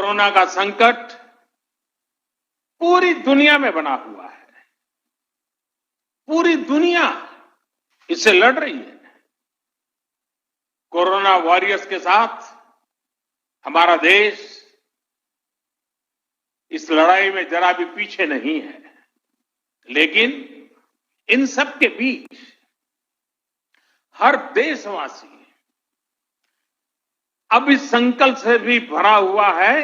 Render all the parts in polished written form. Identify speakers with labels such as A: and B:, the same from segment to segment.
A: Corona का संकट पूरी दुनिया में बना हुआ है। पूरी दुनिया इससे लड़ रही है। कोरोना वॉरियर्स के साथ हमारा देश इस लड़ाई में जरा भी पीछे नहीं है। लेकिन इन सब के बीच हर देशवासी अब इस संकल्प से भी भरा हुआ है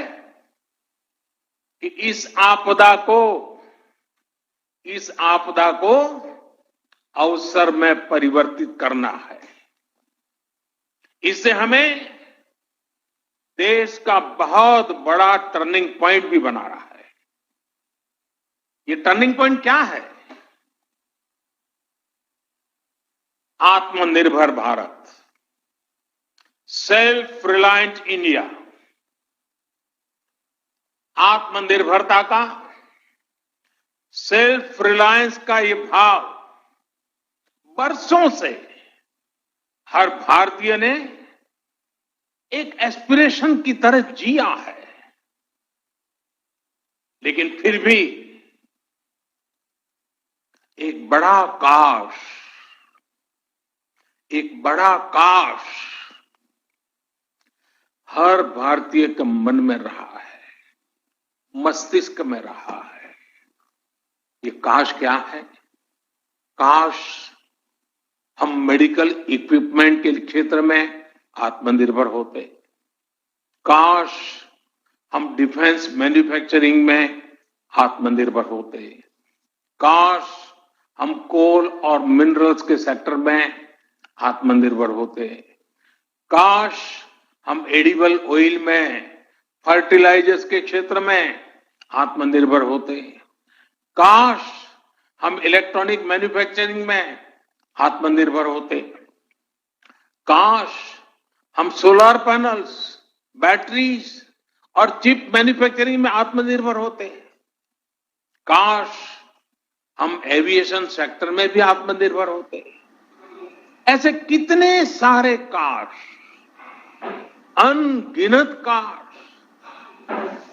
A: कि इस आपदा को अवसर में परिवर्तित करना है। इससे हमें देश का बहुत बड़ा टर्निंग पॉइंट भी बना रहा है। ये टर्निंग पॉइंट क्या है? आत्मनिर्भर भारत, सेल्फ रिलायंट इंडिया। आत्मनिर्भरता का, सेल्फ रिलायंस का ये भाव बरसों से हर भारतीय ने एक एस्पिरेशन की तरह जिया है। लेकिन फिर भी एक बड़ा काश हर भारतीय के मन में रहा है, मस्तिष्क में रहा है। ये काश क्या है? काश हम मेडिकल इक्विपमेंट के क्षेत्र में आत्मनिर्भर होते। काश हम डिफेंस मैन्युफैक्चरिंग में आत्मनिर्भर होते। काश हम कोल और मिनरल्स के सेक्टर में आत्मनिर्भर होते। काश हम एडिबल ऑयल में, फर्टिलाइजर्स के क्षेत्र में आत्मनिर्भर होते। काश हम इलेक्ट्रॉनिक मैन्युफैक्चरिंग में आत्मनिर्भर होते। काश हम सोलर पैनल्स, बैटरीज और चिप मैन्युफैक्चरिंग में आत्मनिर्भर होते। काश हम एविएशन सेक्टर में भी आत्मनिर्भर होते। ऐसे कितने सारे काश, अनगिनत काश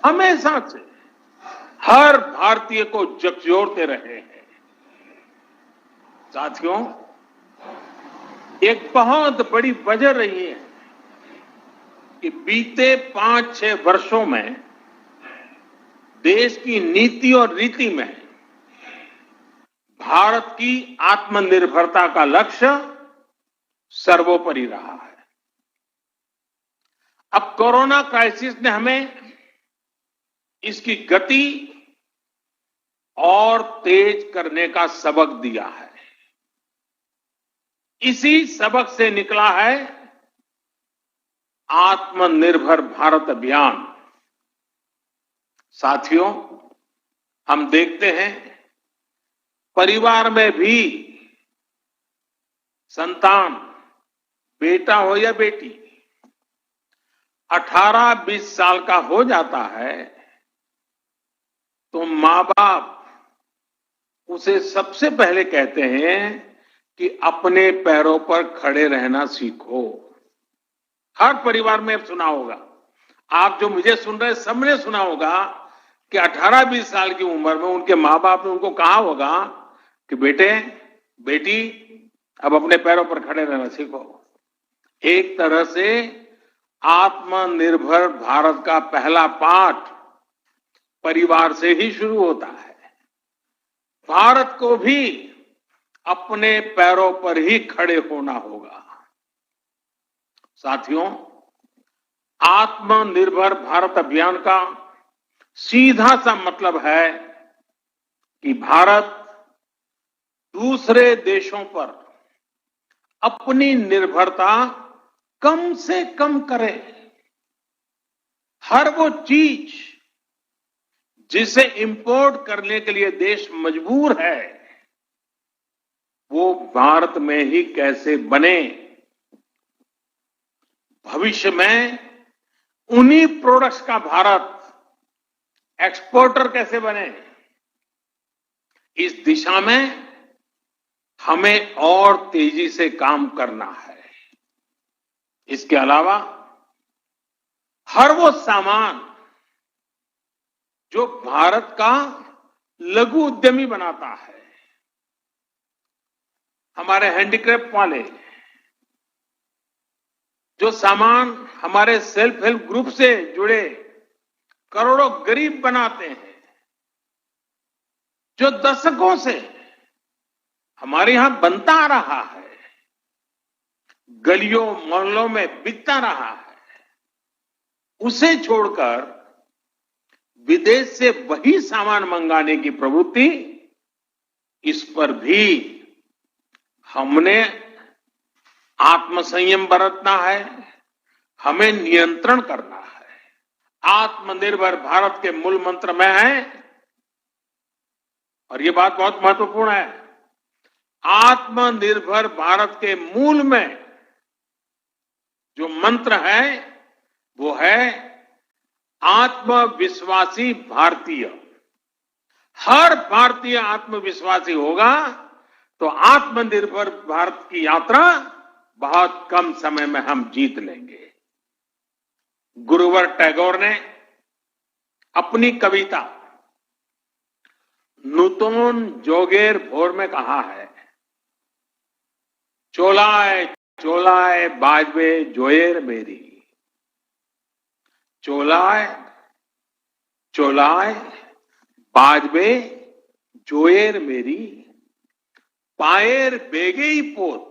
A: हमेशा से हर भारतीय को झकझोरते रहे हैं। साथियों, एक बहुत बड़ी वजह रही है कि बीते 5-6 वर्षों में देश की नीति और रीति में भारत की आत्मनिर्भरता का लक्ष्य सर्वोपरि रहा है। अब कोरोना क्राइसिस ने हमें इसकी गति और तेज करने का सबक दिया है। इसी सबक से निकला है आत्मनिर्भर भारत अभियान। साथियों, हम देखते हैं परिवार में भी संतान, बेटा हो या बेटी, 18-20 साल का हो जाता है तो मां बाप उसे सबसे पहले कहते हैं कि अपने पैरों पर खड़े रहना सीखो। हर परिवार में सुना होगा, आप जो मुझे सुन रहे हैं सबने सुना होगा कि 18-20 साल की उम्र में उनके मां बाप ने उनको कहा होगा कि बेटे, बेटी, अब अपने पैरों पर खड़े रहना सीखो। एक तरह से आत्मनिर्भर भारत का पहला पाठ परिवार से ही शुरू होता है। भारत को भी अपने पैरों पर ही खड़े होना होगा। साथियों, आत्मनिर्भर भारत अभियान का सीधा सा मतलब है कि भारत दूसरे देशों पर अपनी निर्भरता कम से कम करे। हर वो चीज जिसे इंपोर्ट करने के लिए देश मजबूर है, वो भारत में ही कैसे बने। भविष्य में उन्हीं प्रोडक्ट्स का भारत एक्सपोर्टर कैसे बने, इस दिशा में हमें और तेजी से काम करना है। इसके अलावा हर वो सामान जो भारत का लघु उद्यमी बनाता है, हमारे हैंडीक्राफ्ट वाले, जो सामान हमारे सेल्फ हेल्प ग्रुप से जुड़े करोड़ों गरीब बनाते हैं, जो दशकों से हमारे यहां बनता आ रहा है, गलियों मोहल्लों में बिकता रहा है, उसे छोड़कर विदेश से वही सामान मंगाने की प्रवृत्ति, इस पर भी हमने आत्मसंयम बरतना है, हमें नियंत्रण करना है। आत्मनिर्भर भारत के मूल मंत्र में है, और ये बात बहुत महत्वपूर्ण है, आत्मनिर्भर भारत के मूल में जो मंत्र है वो है आत्मविश्वासी भारतीय। हर भारतीय आत्मविश्वासी होगा तो आत्मनिर्भर भारत की यात्रा बहुत कम समय में हम जीत लेंगे। गुरुवर टैगोर ने अपनी कविता नूतन जोगेर भोर में कहा है, चोलाए चोलाए बाजबे जोएर मेरी, चोलाए चोलाए बाजबे जोएर मेरी, पाएर बेगे ही पोत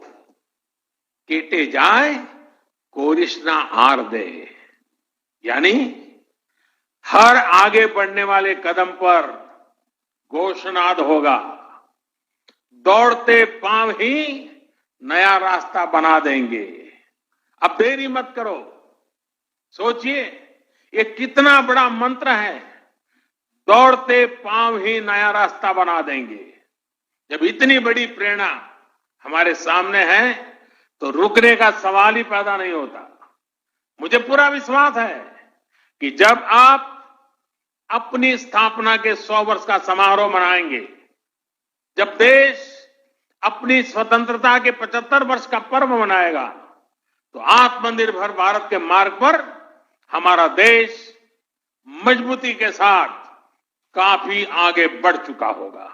A: केटे जाए कोरिश्ना आर दे। यानी हर आगे बढ़ने वाले कदम पर घोषणाद होगा, दौड़ते पांव ही नया रास्ता बना देंगे। अब देरी मत करो, सोचिए ये कितना बड़ा मंत्र है, दौड़ते पांव ही नया रास्ता बना देंगे। जब इतनी बड़ी प्रेरणा हमारे सामने है तो रुकने का सवाल ही पैदा नहीं होता। मुझे पूरा विश्वास है कि जब आप अपनी स्थापना के 100 वर्ष का समारोह मनाएंगे, जब देश अपनी स्वतंत्रता के 75 वर्ष का पर्व मनाएगा, तो आत्मनिर्भर भारत के मार्ग पर हमारा देश मजबूती के साथ काफी आगे बढ़ चुका होगा।